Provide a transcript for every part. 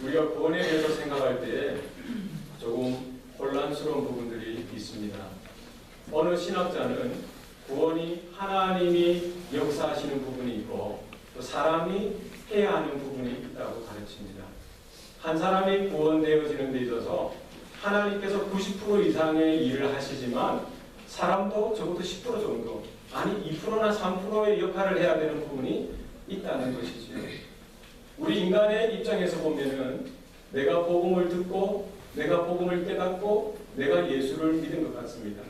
우리가 구원에 대해서 생각할 때 조금 혼란스러운 부분들이 있습니다. 어느 신학자는 구원이 하나님이 역사하시는 부분이 있고 또 사람이 해야 하는 부분이 있다고 가르칩니다. 한 사람이 구원되어지는 데 있어서 하나님께서 90% 이상의 일을 하시지만 사람도 적어도 10% 정도, 아니 2%나 3%의 역할을 해야 되는 부분이 있다는 것이지요. 우리 인간의 입장에서 보면은 내가 복음을 듣고 내가 복음을 깨닫고 내가 예수를 믿은 것 같습니다.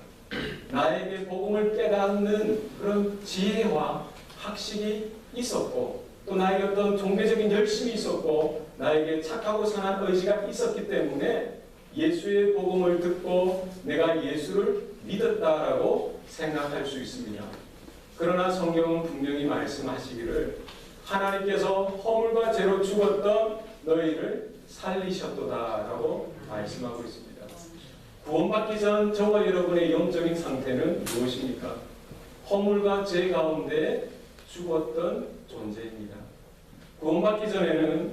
나에게 복음을 깨닫는 그런 지혜와 학식이 있었고 또 나에게 어떤 종교적인 열심이 있었고 나에게 착하고 선한 의지가 있었기 때문에 예수의 복음을 듣고 내가 예수를 믿었다라고 생각할 수 있습니다. 그러나 성경은 분명히 말씀하시기를 하나님께서 허물과 죄로 죽었던 너희를 살리셨도다라고 말씀하고 있습니다. 구원받기 전 저와 여러분의 영적인 상태는 무엇입니까? 허물과 죄 가운데 죽었던 존재입니다. 구원받기 전에는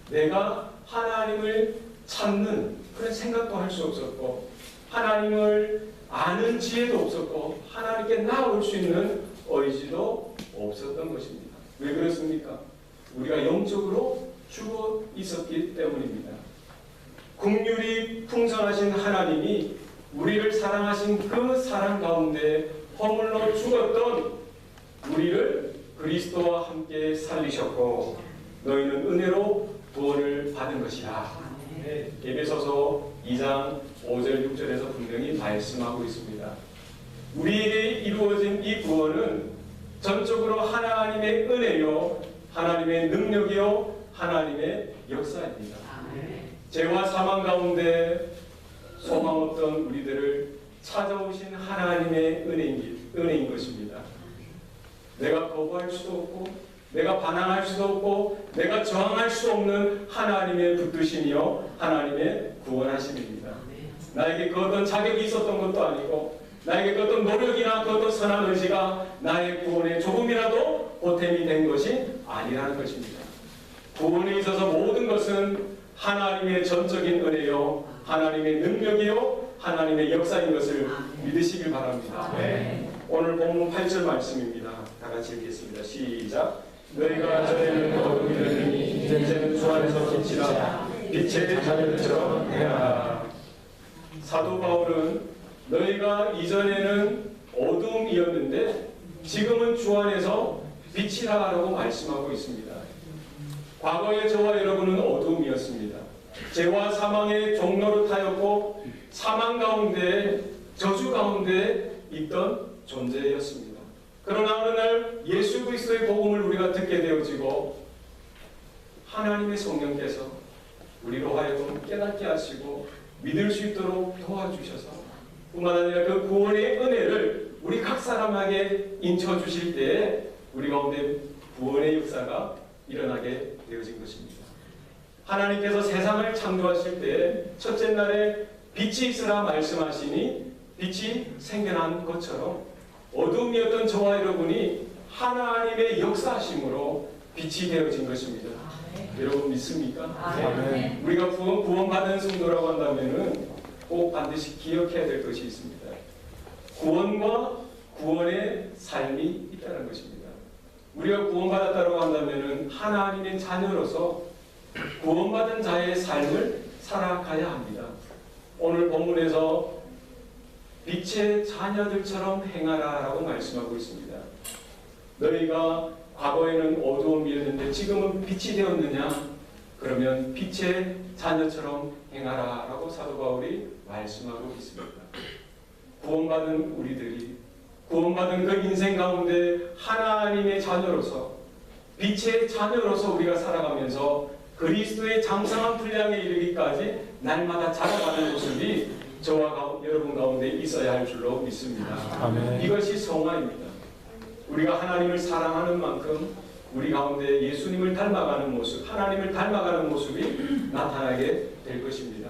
내가 하나님을 찾는 그런 생각도 할 수 없었고 하나님을 아는 지혜도 없었고 하나님께 나아올 수 있는 의지도 없었던 것입니다. 왜 그렇습니까? 우리가 영적으로 죽어 있었기 때문입니다. 긍휼이 풍성하신 하나님이 우리를 사랑하신 그 사랑 가운데 허물로 죽었던 우리를 그리스도와 함께 살리셨고 너희는 은혜로 구원을 받은 것이라. 네, 에베소서 2장 5절 6절에서 분명히 말씀하고 있습니다. 우리에게 이루어진 이 구원은 전적으로 하나님의 은혜요 하나님의 능력이요 하나님의 역사입니다. 죄와 사망 가운데 소망 없던 우리들을 찾아오신 하나님의 은혜인 것입니다. 내가 거부할 수도 없고 내가 반항할 수도 없고 내가 저항할 수 없는 하나님의 붙드심이요 하나님의 구원하심입니다. 나에게 그 어떤 자격이 있었던 것도 아니고 나에게 그 어떤 노력이나 그 어떤 선한 의지가 나의 구원에 조금이라도 보탬이 된 것이 아니라는 것입니다. 구원에 있어서 모든 것은 하나님의 전적인 은혜요 하나님의 능력이요 하나님의 역사인 것을 믿으시길 바랍니다. 네. 오늘 본문 8절 말씀입니다. 다 같이 읽겠습니다. 시작. 너희가 전에는 어둠이었으니 이제는 주 안에서 빛이라 빛의 자녀들처럼 행하라. 사도 바울은 너희가 이전에는 어둠이었는데 지금은 주 안에서 빛이라라고 말씀하고 있습니다. 과거의 저와 여러분은 어둠이었습니다. 죄와 사망의 종노릇하였고 사망 가운데 저주 가운데 있던 존재였습니다. 그러나 어느 날 예수 그리스도의 복음을 우리가 듣게 되어지고 하나님의 성령께서 우리로 하여금 깨닫게 하시고 믿을 수 있도록 도와주셔서 뿐만 아니라 그 구원의 은혜를 우리 각 사람에게 인쳐주실 때에 우리 가운데 구원의 역사가 일어나게 되어진 것입니다. 하나님께서 세상을 창조하실 때 첫째 날에 빛이 있으라 말씀하시니 빛이 생겨난 것처럼 어둠이었던 저와 여러분이 하나님의 역사하심으로 빛이 되어진 것입니다. 여러분 믿습니까? 네. 우리가 구원받은 성도라고 한다면 꼭 반드시 기억해야 될 것이 있습니다. 구원과 구원의 삶이 있다는 것입니다. 우리가 구원받았다고 한다면 하나님의 자녀로서 구원받은 자의 삶을 살아가야 합니다. 오늘 본문에서 빛의 자녀들처럼 행하라 라고 말씀하고 있습니다. 너희가 과거에는 어두움이었는데 지금은 빛이 되었느냐? 그러면 빛의 자녀처럼 행하라 라고 사도 바울이 말씀하고 있습니다. 구원받은 우리들이 구원받은 그 인생 가운데 하나님의 자녀로서 빛의 자녀로서 우리가 살아가면서 그리스도의 장성한 분량에 이르기까지 날마다 자라가는 모습이 저와 여러분 가운데 있어야 할 줄로 믿습니다. 아멘. 이것이 성화입니다. 우리가 하나님을 사랑하는 만큼 우리 가운데 예수님을 닮아가는 모습, 하나님을 닮아가는 모습이 나타나게 될 것입니다.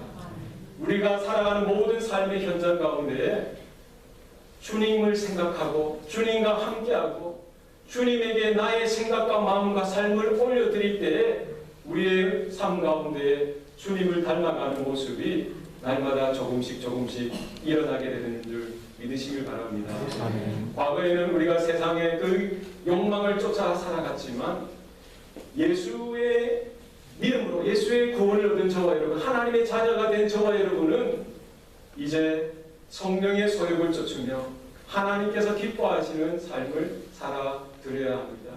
우리가 살아가는 모든 삶의 현장 가운데 주님을 생각하고 주님과 함께하고 주님에게 나의 생각과 마음과 삶을 올려드릴 때에 우리의 삶 가운데 주님을 닮아가는 모습이 날마다 조금씩 일어나게 되는 줄 믿으시길 바랍니다. 아멘. 과거에는 우리가 세상의 그 욕망을 쫓아 살아갔지만 예수의 믿음으로 예수의 구원을 얻은 저와 여러분, 하나님의 자녀가 된 저와 여러분은 이제 성령의 소욕을 쫓으며 하나님께서 기뻐하시는 삶을 살아드려야 합니다.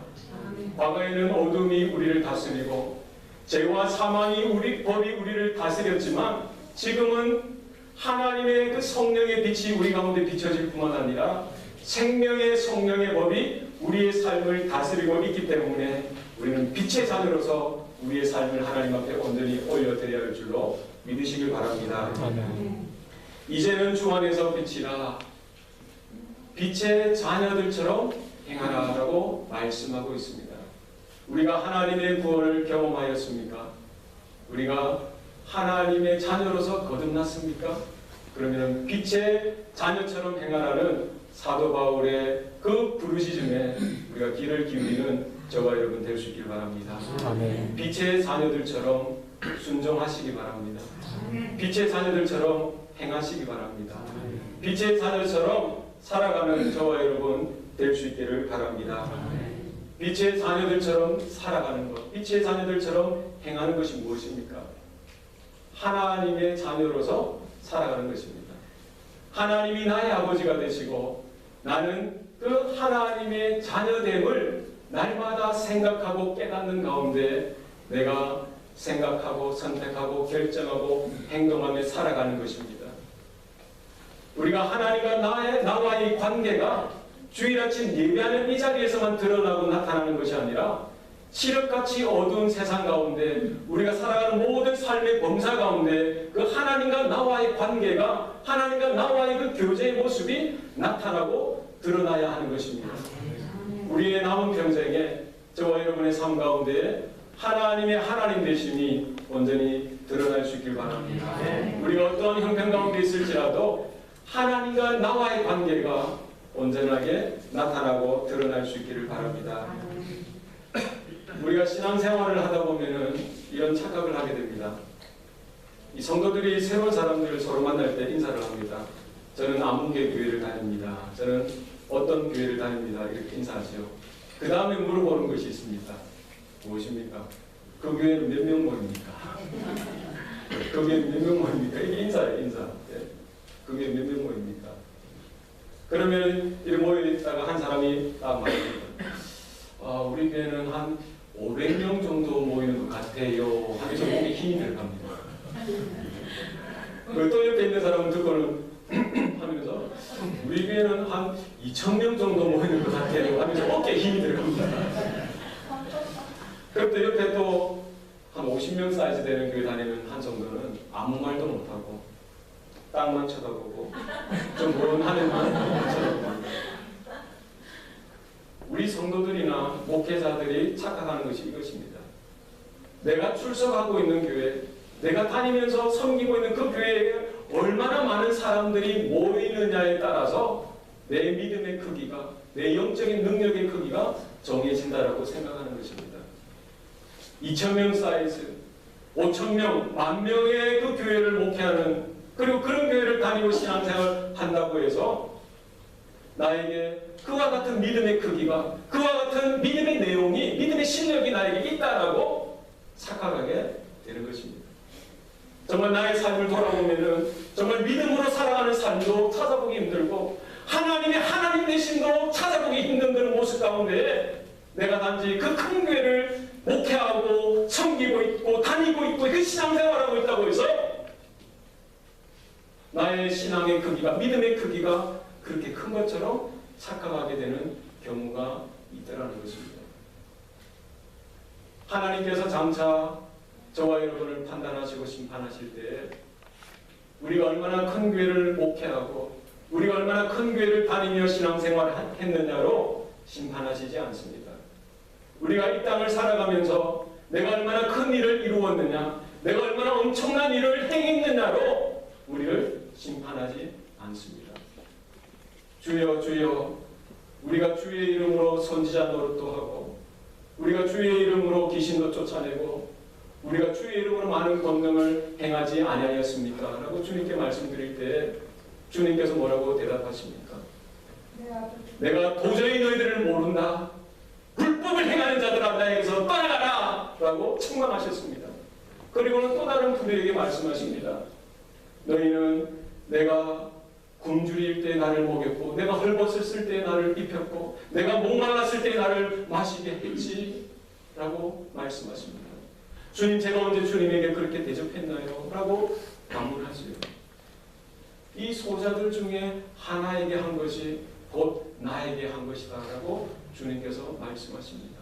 과거에는 어둠이 우리를 다스리고 죄와 사망이 법이 우리를 다스렸지만 지금은 하나님의 그 성령의 빛이 우리 가운데 비춰질 뿐만 아니라 생명의 성령의 법이 우리의 삶을 다스리고 있기 때문에 우리는 빛의 자녀로서 우리의 삶을 하나님 앞에 온전히 올려드려야 할 줄로 믿으시길 바랍니다. 아멘. 이제는 주 안에서 빛이라 빛의 자녀들처럼 행하라라고 말씀하고 있습니다. 우리가 하나님의 구원을 경험하였습니까? 우리가 하나님의 자녀로서 거듭났습니까? 그러면 빛의 자녀처럼 행하라는 사도 바울의 그 부르짖음에 우리가 귀를 기울이는 저와 여러분 될 수 있길 바랍니다. 아멘. 빛의 자녀들처럼 순종하시기 바랍니다. 빛의 자녀들처럼 행하시기 바랍니다. 빛의 자녀처럼 살아가는 저와 여러분 될 수 있기를 바랍니다. 빛의 자녀들처럼 살아가는 것, 빛의 자녀들처럼 행하는 것이 무엇입니까? 하나님의 자녀로서 살아가는 것입니다. 하나님이 나의 아버지가 되시고 나는 그 하나님의 자녀됨을 날마다 생각하고 깨닫는 가운데 내가 생각하고 선택하고 결정하고 행동하며 살아가는 것입니다. 우리가 하나님과 나와의 관계가 주일 아침 예배하는 이 자리에서만 드러나고 나타나는 것이 아니라 칠흑같이 어두운 세상 가운데 우리가 살아가는 모든 삶의 범사 가운데 그 하나님과 나와의 관계가 하나님과 나와의 그 교제의 모습이 나타나고 드러나야 하는 것입니다. 우리의 남은 평생에 저와 여러분의 삶 가운데 하나님의 하나님 되심이 온전히 드러날 수 있길 바랍니다. 우리가 어떠한 형편 가운데 있을지라도 하나님과 나와의 관계가 온전하게 나타나고 드러날 수 있기를 바랍니다. 우리가 신앙생활을 하다 보면은 이런 착각을 하게 됩니다. 이 성도들이 새로운 사람들을 서로 만날 때 인사를 합니다. 저는 아무개 교회를 다닙니다. 저는 어떤 교회를 다닙니다. 이렇게 인사하죠. 그 다음에 물어보는 것이 있습니다. 무엇입니까? 그 교회는 몇 명 모입니까? 그 교회는 몇 명 모입니까? 이게 인사예요, 인사. 네. 그 교회 몇 명 모입니까? 그러면 이렇게 모여있다가 한 사람이 딱 말합니다. 우리 교회는 한 500명 정도 모이는 것 같아요. 하면서 몸에 힘이 들어갑니다. 또 옆에 있는 사람은 듣고는 하면서 우리 교회는 한 2,000명 정도 모이는 것 같아요. 하면서 어깨에 힘이 들어갑니다. 그때 옆에 또 한 50명 사이즈 되는 교회 다니는 한 정도는 아무 말도 못하고 땅만 쳐다보고 좀 그런 하늘만 쳐다봅니다. 우리 성도들이나 목회자들이 착각하는 것이 이것입니다. 내가 출석하고 있는 교회, 내가 다니면서 섬기고 있는 그 교회에 얼마나 많은 사람들이 모이느냐에 따라서 내 믿음의 크기가, 내 영적인 능력의 크기가 정해진다라고 생각하는 것입니다. 2,000명 사이즈, 5,000명, 10,000명의 그 교회를 목회하는, 그리고 그런 교회를 다니고 신앙생활 한다고 해서 나에게 그와 같은 믿음의 크기가, 그와 같은 믿음의 내용이, 믿음의 실력이 나에게 있다라고 착각하게 되는 것입니다. 정말 나의 삶을 돌아보면은 정말 믿음으로 살아가는 삶도 찾아보기 힘들고 하나님의 하나님 되심도 찾아보기 힘든 그런 모습 가운데 내가 단지 그 큰 교회를 목회하고 섬기고 있고 다니고 있고 그 신앙생활하고 있다고 해서 나의 신앙의 크기가, 믿음의 크기가 그렇게 큰 것처럼 착각하게 되는 경우가 있다는 것입니다. 하나님께서 장차 저와 여러분을 판단하시고 심판하실 때 우리가 얼마나 큰 교회를 목회하고 우리가 얼마나 큰 교회를 다니며 신앙생활을 했느냐로 심판하시지 않습니다. 우리가 이 땅을 살아가면서 내가 얼마나 큰 일을 이루었느냐, 내가 얼마나 엄청난 일을 행했느냐로 우리를 심판하지 않습니다. 주여 주여, 우리가 주의 이름으로 선지자 노릇도 하고 우리가 주의 이름으로 귀신도 쫓아내고 우리가 주의 이름으로 많은 권능을 행하지 아니하였습니까? 라고 주님께 말씀드릴 때 주님께서 뭐라고 대답하십니까? 내가 도저히 너희들을 모른다. 불법을 행하는 자들아 나에게서 떠나가라! 라고 책망하셨습니다. 그리고는 또 다른 부류에게 말씀하십니다. 너희는 내가 굶주릴 때 나를 먹였고 내가 헐벗었을 때 나를 입혔고 내가 목말랐을 때 나를 마시게 했지 라고 말씀하십니다. 주님 제가 언제 주님에게 그렇게 대접했나요? 라고 반문하지요. 이 소자들 중에 하나에게 한 것이 곧 나에게 한 것이다 라고 주님께서 말씀하십니다.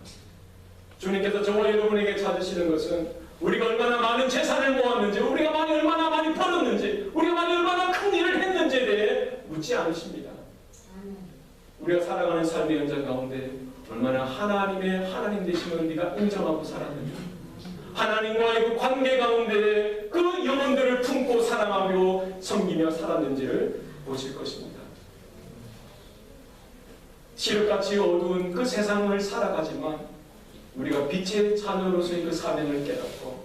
주님께서 저와 여러분에게 찾으시는 것은 우리가 얼마나 많은 재산을 모았는지, 우리가 얼마나 많이 벌었는지, 우리가 얼마나 큰 일을 했는지에 대해 묻지 않으십니다. 우리가 살아가는 삶의 현장 가운데 얼마나 하나님 되심을 우리가 인정하고 살았는지, 하나님과의 그 관계 가운데 그 영혼들을 품고 사랑하며 섬기며 살았는지를 보실 것입니다. 칠흑같이 어두운 그 세상을 살아가지만 우리가 빛의 자녀로서의 그 사명을 깨닫고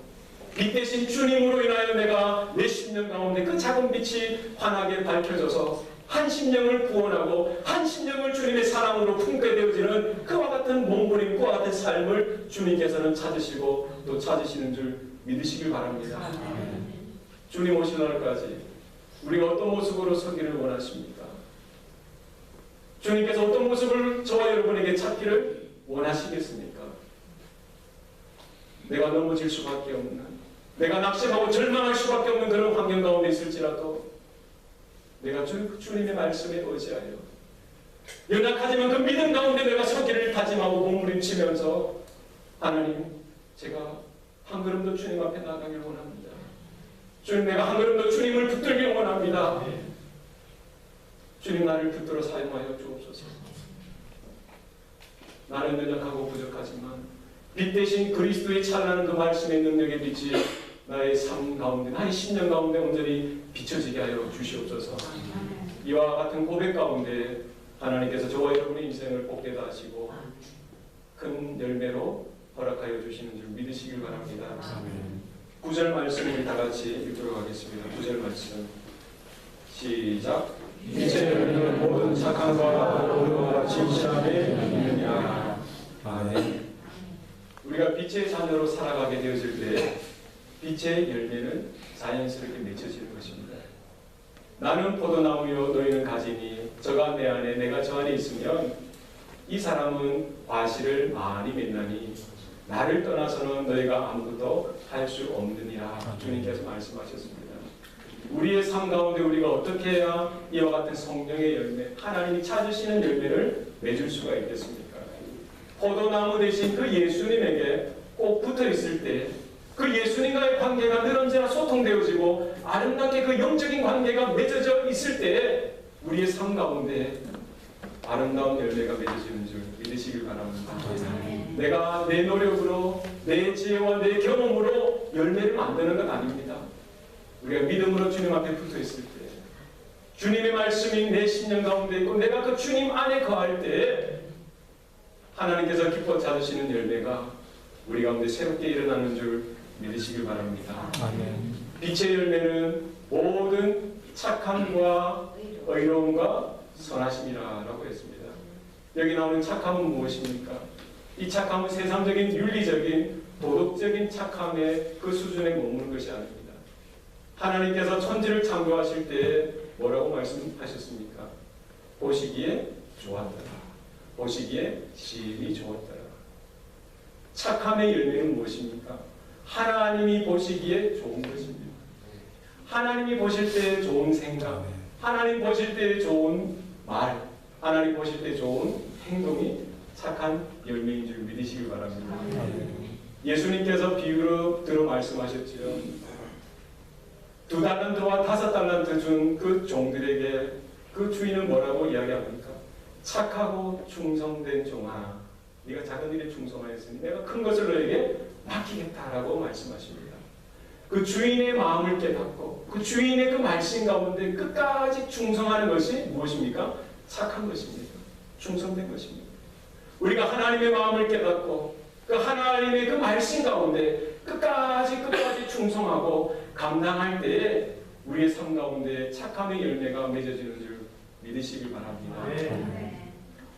빛 대신 주님으로 인하여 내가 내 심령 가운데 그 작은 빛이 환하게 밝혀져서 한 심령을 구원하고 한 심령을 주님의 사랑으로 품게 되어지는 그와 같은 몸부림, 그와 같은 삶을 주님께서는 찾으시고 또 찾으시는 줄 믿으시길 바랍니다. 주님 오실 날까지 우리가 어떤 모습으로 서기를 원하십니까? 주님께서 어떤 모습을 저와 여러분에게 찾기를 원하시겠습니까? 내가 넘어질 수밖에 없는, 내가 낙심하고 절망할 수밖에 없는 그런 환경 가운데 있을지라도 내가 주님의 말씀에 의지하여 연약하지만 그 믿음 가운데 내가 서기를 다짐하고 몸부림치면서 하나님, 제가 한 걸음 더 주님 앞에 나가길 원합니다. 주님, 내가 한 걸음 더 주님을 붙들길 원합니다. 주님, 나를 붙들어 사용하여 주옵소서. 나는 연약하고 부족하지만 빛 대신 그리스도의 찬란한 그 말씀의 능력의 빛이 나의 삶 가운데, 나의 심령 가운데 온전히 비춰지게 하여 주시옵소서. 이와 같은 고백 가운데 하나님께서 저와 여러분의 인생을 복되다 하시고 큰 열매로 허락하여 주시는 줄 믿으시길 바랍니다. 9절 말씀 우리 다 같이 읽도록 하겠습니다. 9절 말씀 시작. 빛의 열매는 모든 착함과 의로와 진실함에 있느냐. 아멘. 우리가 빛의 자녀로 살아가게 되어질 때 빛의 열매는 자연스럽게 맺혀지는 것입니다. 나는 포도나무요 너희는 가지니 저가 내 안에 내가 저 안에 있으면 이 사람은 과실을 많이 맺나니 나를 떠나서는 너희가 아무것도 할 수 없느니라. 주님께서 말씀하셨습니다. 우리의 삶 가운데 우리가 어떻게 해야 이와 같은 성령의 열매, 하나님이 찾으시는 열매를 맺을 수가 있겠습니까? 포도나무 대신 그 예수님에게 꼭 붙어 있을 때 그 예수님과의 관계가 늘 언제나 소통되어지고 아름답게 그 영적인 관계가 맺어져 있을 때 우리의 삶 가운데 아름다운 열매가 맺어지는 줄 믿으시길 바랍니다. 내가 내 노력으로 내 지혜와 내 경험으로 열매를 만드는 건 아닙니다. 우리가 믿음으로 주님 앞에 붙어 있을 때 주님의 말씀이 내 심령 가운데 있고 내가 그 주님 안에 거할 때 하나님께서 기뻐 찾으시는 열매가 우리 가운데 새롭게 일어나는 줄 믿으시길 바랍니다. 아멘. 빛의 열매는 모든 착함과 의로움과 선하심이라고 했습니다. 여기 나오는 착함은 무엇입니까? 이 착함은 세상적인 윤리적인 도덕적인 착함의 그 수준에 머무는 것이 아닙니다. 하나님께서 천지를 창조하실 때 뭐라고 말씀하셨습니까? 보시기에 좋았더라. 보시기에 시인이 좋았더라. 착함의 열매는 무엇입니까? 하나님이 보시기에 좋은 것입니다. 하나님이 보실 때 좋은 생각, 하나님 보실 때 좋은 말, 하나님 보실 때 좋은 행동이 착한 열매인 줄 믿으시길 바랍니다. 예수님께서 비유로 들어 말씀하셨지요. 2달란트와 5달란트 준 그 종들에게 그 주인은 뭐라고 이야기합니까? 착하고 충성된 종아, 네가 작은 일에 충성하였으니 내가 큰 것을 너에게 맡기겠다라고 말씀하십니다. 그 주인의 마음을 깨닫고 그 주인의 그 말씀 가운데 끝까지 충성하는 것이 무엇입니까? 착한 것입니다. 충성된 것입니다. 우리가 하나님의 마음을 깨닫고 그 하나님의 그 말씀 가운데 끝까지 충성하고 감당할 때에 우리의 삶 가운데 착함의 열매가 맺어지는 줄 믿으시길 바랍니다.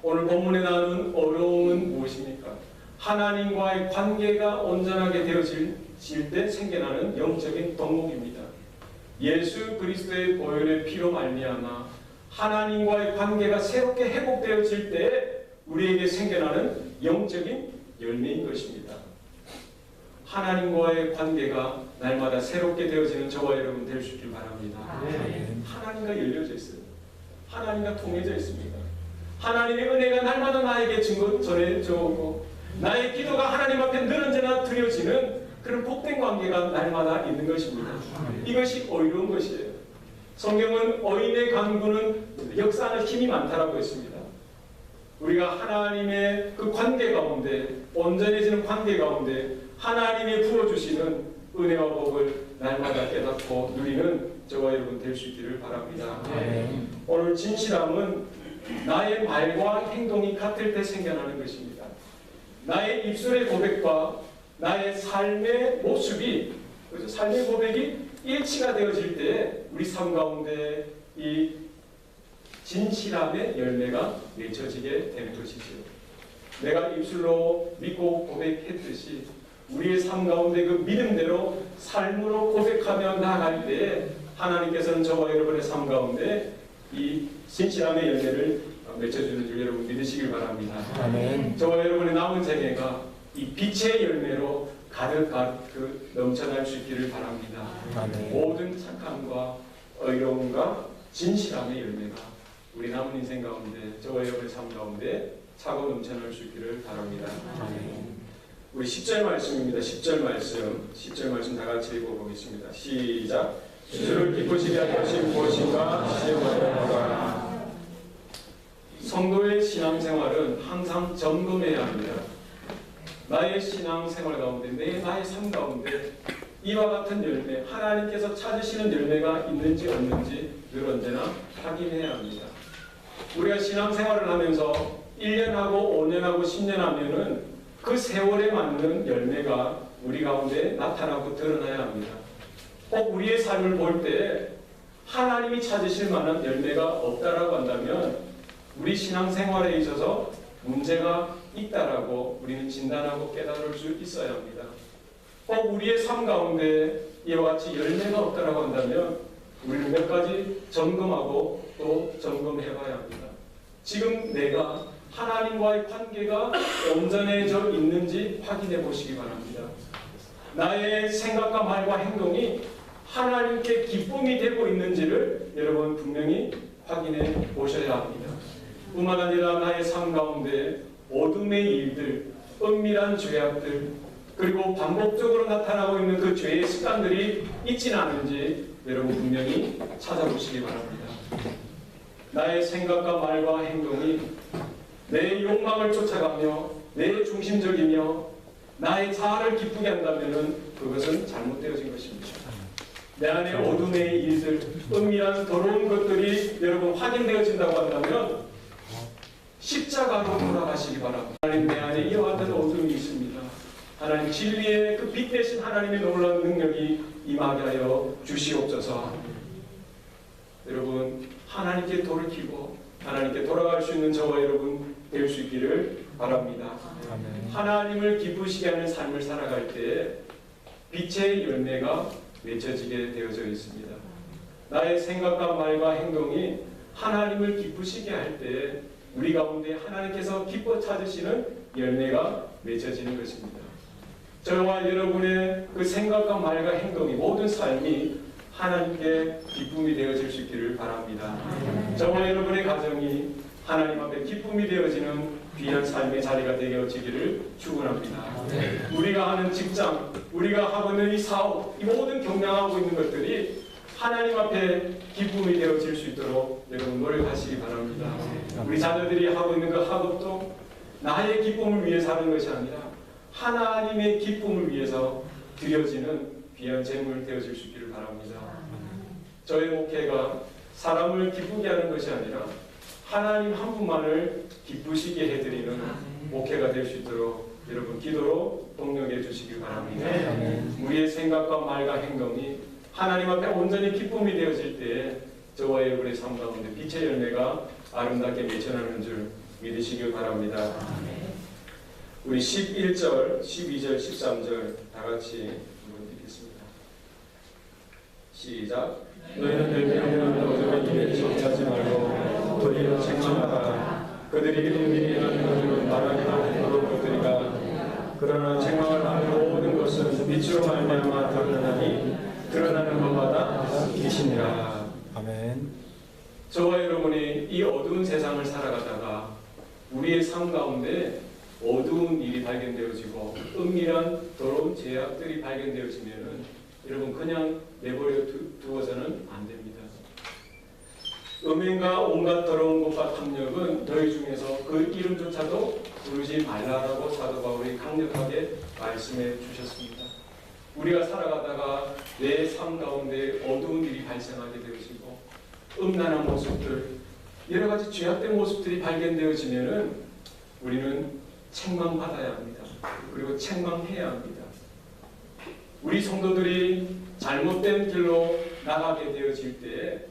오늘 본문에 나오는 어려움은 무엇입니까? 하나님과의 관계가 온전하게 되어질 때 생겨나는 영적인 덕목입니다. 예수 그리스도의 보혈의 피로 말미암아 하나님과의 관계가 새롭게 회복되어질 때 우리에게 생겨나는 영적인 열매인 것입니다. 하나님과의 관계가 날마다 새롭게 되어지는 저와 여러분 될 수 있길 바랍니다. 하나님과 열려져 있어요. 하나님과 통해져 있습니다. 하나님의 은혜가 날마다 나에게 전해져 오고 나의 기도가 하나님 앞에 늘 언제나 드려지는 그런 복된 관계가 날마다 있는 것입니다. 이것이 어이로운 것이에요. 성경은 어인의 강구는 역사하는 힘이 많다라고 했습니다. 우리가 하나님의 그 관계 가운데 온전해지는 관계 가운데 하나님이 부어주시는 은혜와 복을 날마다 깨닫고 누리는 저와 여러분 될 수 있기를 바랍니다. 오늘 진실함은 나의 말과 행동이 같을 때 생겨나는 것입니다. 나의 입술의 고백과 나의 삶의 모습이, 삶의 고백이 일치가 되어질 때 우리 삶 가운데 이 진실함의 열매가 맺혀지게 되는 것이죠. 내가 입술로 믿고 고백했듯이 우리의 삶 가운데 그 믿음대로 삶으로 고백하며 나아갈 때에 하나님께서는 저와 여러분의 삶 가운데 이 진실함의 열매를 맺혀주는 줄 여러분 믿으시길 바랍니다. 아멘. 저와 여러분의 남은 생애가 이 빛의 열매로 가득 넘쳐날 수 있기를 바랍니다. 아멘. 모든 착함과 의로움과 진실함의 열매가 우리 남은 인생 가운데 저와 여러분의 삶 가운데 차고 넘쳐날 수 있기를 바랍니다. 아멘. 우리 10절 말씀입니다. 10절 말씀 다 같이 읽어보겠습니다. 시작. 주를 기쁘시게 할 것이 무엇인가 시험하여보라. 성도의 신앙생활은 항상 점검해야 합니다. 나의 신앙생활 가운데 나의 삶 가운데 이와 같은 열매, 하나님께서 찾으시는 열매가 있는지 없는지 늘 언제나 확인해야 합니다. 우리가 신앙생활을 하면서 1년하고 5년하고 10년 하면은 그 세월에 맞는 열매가 우리 가운데 나타나고 드러나야 합니다. 꼭 우리의 삶을 볼 때 하나님이 찾으실 만한 열매가 없다라고 한다면 우리 신앙생활에 있어서 문제가 있다라고 우리는 진단하고 깨달을 수 있어야 합니다. 꼭 우리의 삶 가운데 이와 같이 열매가 없다라고 한다면 우리는 몇 가지 점검하고 또 점검해봐야 합니다. 지금 내가 하나님과의 관계가 온전해져 있는지 확인해 보시기 바랍니다. 나의 생각과 말과 행동이 하나님께 기쁨이 되고 있는지를 여러분 분명히 확인해 보셔야 합니다. 뿐만 아니라 나의 삶 가운데 어둠의 일들, 은밀한 죄악들, 그리고 반복적으로 나타나고 있는 그 죄의 습관들이 있지는 않은지 여러분 분명히 찾아보시기 바랍니다. 나의 생각과 말과 행동이 내 욕망을 쫓아가며 내 중심적이며 나의 자아를 기쁘게 한다면 그것은 잘못되어진 것입니다. 내 안에 어둠의 일들, 은밀한 더러운 것들이 여러분 확인되어진다고 한다면 십자가로 돌아가시기 바랍니다. 하나님 내 안에 이와 같은 어둠이 있습니다. 하나님 진리의 그 빛 대신 하나님의 놀라운 능력이 임하게 하여 주시옵소서. 여러분 하나님께 돌이키고 하나님께 돌아갈 수 있는 저와 여러분 될 수 있기를 바랍니다. 아멘. 하나님을 기쁘시게 하는 삶을 살아갈 때 빛의 열매가 맺혀지게 되어져 있습니다. 나의 생각과 말과 행동이 하나님을 기쁘시게 할 때 우리 가운데 하나님께서 기뻐 찾으시는 열매가 맺혀지는 것입니다. 저와 여러분의 그 생각과 말과 행동이 모든 삶이 하나님께 기쁨이 되어질 수 있기를 바랍니다. 저와 여러분의 가정이 하나님 앞에 기쁨이 되어지는 귀한 삶의 자리가 되어지기를 축원합니다. 우리가 하는 직장, 우리가 하고 있는 이 사업, 이 모든 경영하고 있는 것들이 하나님 앞에 기쁨이 되어질 수 있도록 여러분 노력하시기 바랍니다. 우리 자녀들이 하고 있는 그 학업도 나의 기쁨을 위해서 하는 것이 아니라 하나님의 기쁨을 위해서 드려지는 귀한 재물 되어질 수 있기를 바랍니다. 저의 목회가 사람을 기쁘게 하는 것이 아니라 하나님 한 분만을 기쁘시게 해드리는 목회가 될 수 있도록 여러분 기도로 동력해 주시길 바랍니다. 아멘. 우리의 생각과 말과 행동이 하나님 앞에 온전히 기쁨이 되어질 때에 저와 여러분의 삶 가운데 빛의 열매가 아름답게 맺혀나는 줄 믿으시길 바랍니다. 우리 11절, 12절, 13절 다 같이 한번 읽겠습니다. 시작. 너희는 내 명령을 어둠의 길에 정하지 말고 도리어 책망하라. 그들이 미리 하는 것들은 말하기도 하는 것들이라. 그러나 책망을 하는 모든 것은 빛으로 말미암아 드러나니 드러나는 것마다 빛이니라. 아멘. 저와 여러분이 이 어두운 세상을 살아가다가 우리의 삶 가운데 어두운 일이 발견되어지고 은밀한 더러운 죄악들이 발견되어지면은 여러분 그냥 내버려 두어서는 안 됩니다. 음행과 온갖 더러운 것과 탐욕은 너희 중에서 그 이름조차도 부르지 말라라고 사도 바울이 강력하게 말씀해 주셨습니다. 우리가 살아가다가 내 삶 가운데 어두운 일이 발생하게 되어지고 음란한 모습들, 여러 가지 죄악된 모습들이 발견되어지면은 우리는 책망받아야 합니다. 그리고 책망해야 합니다. 우리 성도들이 잘못된 길로 나가게 되어질 때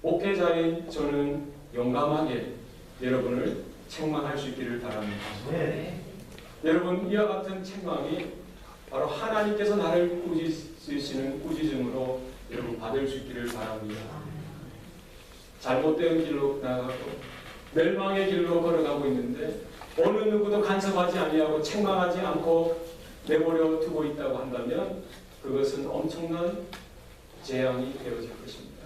목회자인 저는 용감하게 여러분을 책망할 수 있기를 바랍니다. 네. 여러분 이와 같은 책망이 바로 하나님께서 나를 꾸짖으시는 꾸짖음으로 여러분 받을 수 있기를 바랍니다. 잘못된 길로 나가고 멸망의 길로 걸어가고 있는데 어느 누구도 간섭하지 아니하고 책망하지 않고 내버려 두고 있다고 한다면 그것은 엄청난 재앙이 되어질 것입니다.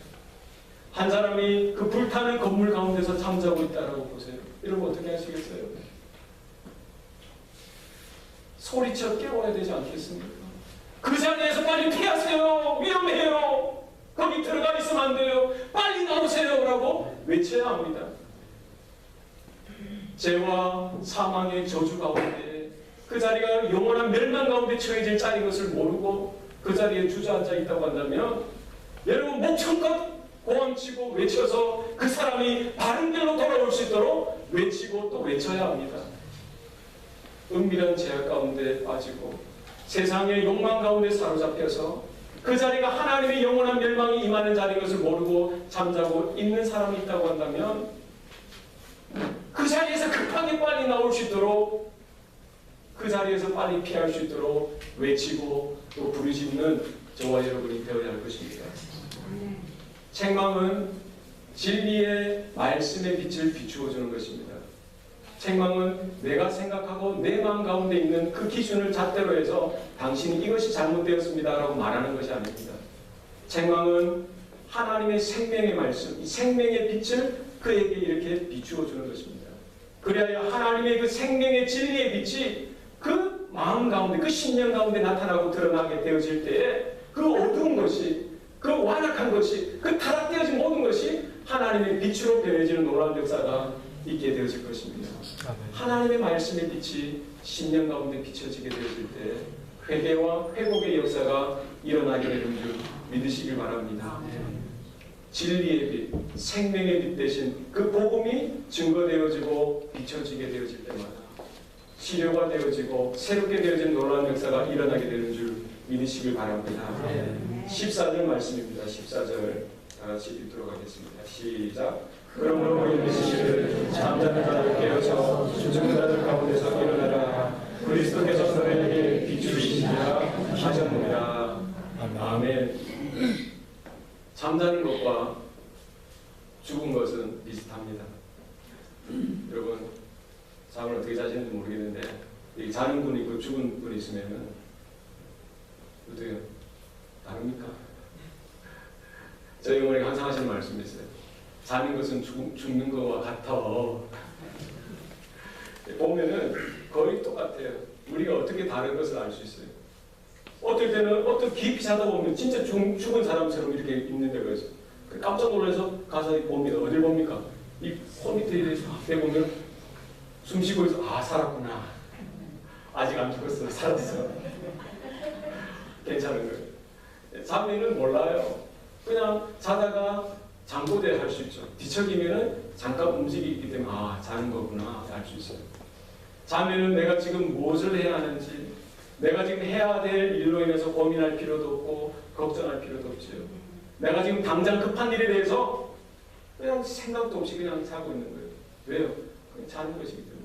한 사람이 그 불타는 건물 가운데서 잠자고 있다라고 보세요. 이러면 어떻게 하시겠어요? 소리쳐 깨워야 되지 않겠습니까? 그 자리에서 빨리 피하세요. 위험해요. 거기 들어가 있으면 안 돼요. 빨리 나오세요. 라고 외쳐야 합니다. 죄와 사망의 저주 가운데 그 자리가 영원한 멸망 가운데 처해질 자리인 것을 모르고 그 자리에 주저앉아 있다고 한다면 여러분 목청껏 고함치고 외쳐서 그 사람이 바른 길로 돌아올 수 있도록 외치고 또 외쳐야 합니다. 은밀한 죄악 가운데 빠지고 세상의 욕망 가운데 사로잡혀서 그 자리가 하나님의 영원한 멸망이 임하는 자리인 것을 모르고 잠자고 있는 사람이 있다고 한다면 그 자리에서 급하게 빨리 나올 수 있도록 그 자리에서 빨리 피할 수 있도록 외치고 또 부르짖는 저와 여러분이 되어야 할 것입니다. 책망은 진리의 말씀의 빛을 비추어 주는 것입니다. 책망은 내가 생각하고 내 마음 가운데 있는 그 기준을 잣대로 해서 당신이 이것이 잘못되었습니다 라고 말하는 것이 아닙니다. 책망은 하나님의 생명의 말씀, 이 생명의 빛을 그에게 이렇게 비추어 주는 것입니다. 그래야 하나님의 그 생명의 진리의 빛이 그 마음 가운데, 그 심령 가운데 나타나고 드러나게 되어질 때에 그 어두운 것이, 그 완악한 것이, 그 타락되어진 모든 것이 하나님의 빛으로 변해지는 놀라운 역사가 있게 되어질 것입니다. 하나님의 말씀의 빛이 심령 가운데 비춰지게 되어질 때 회개와 회복의 역사가 일어나게 되는 줄 믿으시길 바랍니다. 진리의 빛, 생명의 빛 대신 그 복음이 증거되어지고 비춰지게 되어질 때마다 치료가 되어지고 새롭게 되어진 놀라운 역사가 일어나게 되는 줄 믿으시길 바랍니다. 14절 말씀입니다. 14절 다 같이 읽도록 하겠습니다. 시작. 그러므로 믿으시기를 잠자는 자를 깨어서 죽은 자들 가운데서 일어나라. 그리스도께서 너희에게 비추시니라 하셨느니라. 아멘. 잠자는 것과 죽은 것은 비슷합니다. 여러분 잠을 어떻게 자시는지 모르겠는데 여기 자는 분이 있고 죽은 분이 있으면은 어떻게 다릅니까? 저희 어머니가 항상 하시는 말씀이 있어요. 자는 것은 죽는 것과 같아. 보면은 거의 똑같아요. 우리가 어떻게 다른 것을 알 수 있어요. 어떨 때는 어떤 깊이 자다 보면 진짜 죽은 사람처럼 이렇게 있는데 그래서 깜짝 놀라서 가서 봅니다. 어딜 봅니까? 이 코 밑에 이렇게 빼보면 숨 쉬고 있어. 아 살았구나. 아직 안 죽었어. 살았어. 괜찮은 거예요. 잠에는 몰라요. 그냥 자다가 잠꼬대 할 수 있죠. 뒤척이면은 잠깐 움직이기 때문에 아 자는 거구나 알 수 있어요. 자매는 내가 지금 무엇을 해야 하는지, 내가 지금 해야 될 일로 인해서 고민할 필요도 없고 걱정할 필요도 없지요. 내가 지금 당장 급한 일에 대해서 그냥 생각도 없이 그냥 살고 있는 거예요. 왜요? 그냥 자는 것이기 때문에.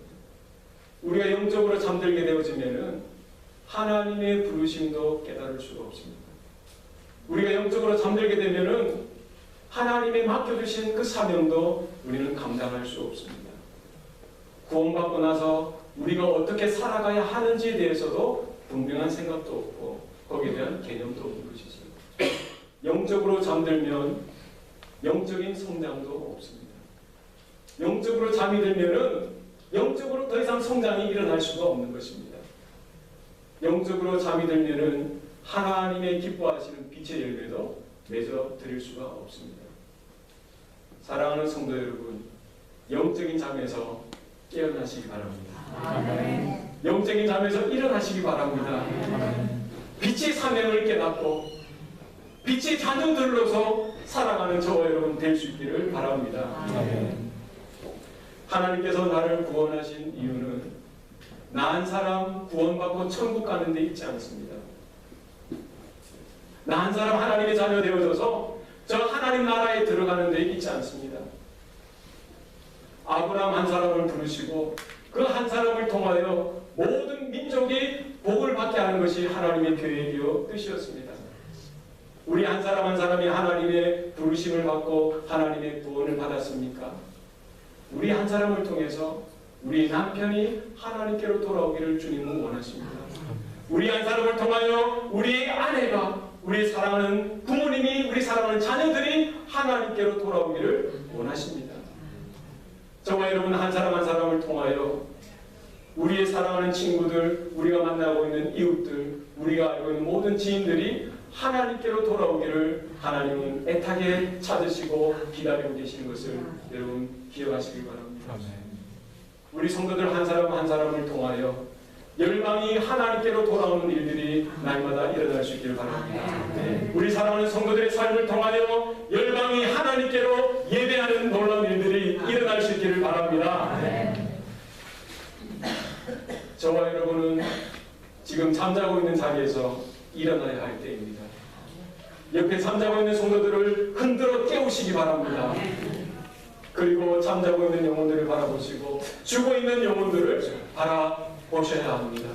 우리가 영적으로 잠들게 되어지면은 하나님의 부르심도 깨달을 수가 없습니다. 우리가 영적으로 잠들게 되면은 하나님의 맡겨주신 그 사명도 우리는 감당할 수 없습니다. 구원받고 나서 우리가 어떻게 살아가야 하는지에 대해서도 분명한 생각도 없고 거기에 대한 개념도 없는 것이죠. 영적으로 잠들면 영적인 성장도 없습니다. 영적으로 잠이 들면은 영적으로 더 이상 성장이 일어날 수가 없는 것입니다. 영적으로 잠이 들면은 하나님의 기뻐하시는 빛의 열매도 맺어 드릴 수가 없습니다. 사랑하는 성도 여러분, 영적인 잠에서 깨어나시기 바랍니다. 아멘. 영적인 잠에서 일어나시기 바랍니다. 빛의 사명을 깨닫고 빛의 자녀들로서 살아가는 저와 여러분 될 수 있기를 바랍니다. 아멘. 하나님께서 나를 구원하신 이유는 나 한 사람 구원받고 천국 가는 데 있지 않습니다. 나 한 사람 하나님의 자녀 되어져서 저 하나님 나라에 들어가는 데 있지 않습니다. 아브라함 한 사람을 부르시고 그 한 사람을 통하여 모든 민족이 복을 받게 하는 것이 하나님의 계획이요 뜻이었습니다. 우리 한 사람 한 사람이 하나님의 부르심을 받고 하나님의 구원을 받았습니까? 우리 한 사람을 통해서 우리 남편이 하나님께로 돌아오기를 주님은 원하십니다. 우리 한 사람을 통하여 우리 아내가, 우리 사랑하는 부모님이, 우리 사랑하는 자녀들이 하나님께로 돌아오기를 원하십니다. 저와 여러분 한 사람 한 사람을 통하여 우리의 사랑하는 친구들, 우리가 만나고 있는 이웃들, 우리가 알고 있는 모든 지인들이 하나님께로 돌아오기를 하나님은 애타게 찾으시고 기다리고 계시는 것을 여러분 기억하시길 바랍니다. 우리 성도들 한 사람 한 사람을 통하여 열방이 하나님께로 돌아오는 일들이 날마다 일어날 수 있기를 바랍니다. 우리 사랑하는 성도들의 삶을 통하여 열방이 하나님께로 예배하는 놀라운 일들이 일어날 수 있기를 바랍니다. 저와 여러분은 지금 잠자고 있는 자리에서 일어나야 할 때입니다. 옆에 잠자고 있는 성도들을 흔들어 깨우시기 바랍니다. 그리고 잠자고 있는 영혼들을 바라보시고 죽어 있는 영혼들을 바라보셔야 합니다.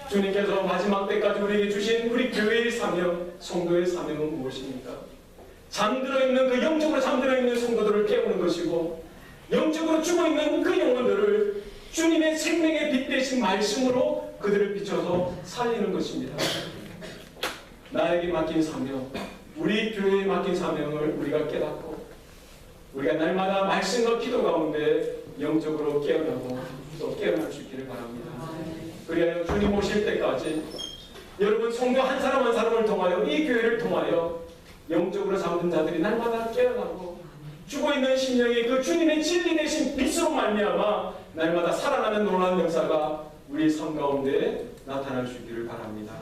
주님께서 마지막 때까지 우리에게 주신 우리 교회의 사명, 성도의 사명은 무엇입니까? 잠들어 있는 그 영적으로 잠들어 있는 성도들을 깨우는 것이고 영적으로 죽어 있는 그 영혼들을 주님의 생명의 빛 대신 말씀으로 그들을 비춰서 살리는 것입니다. 나에게 맡긴 사명, 우리 교회에 맡긴 사명을 우리가 깨닫고 우리가 날마다 말씀과 기도 가운데 영적으로 깨어나고 또 깨어날 수 있기를 바랍니다. 그리하여 주님 오실 때까지 여러분 성도 한 사람 한 사람을 통하여 이 교회를 통하여 영적으로 잠든 자들이 날마다 깨어나고 죽어있는 심령이 그 주님의 진리 대신 빛으로 말미암아 날마다 살아나는 놀라운 역사가 우리 삶 가운데 나타날 수 있기를 바랍니다.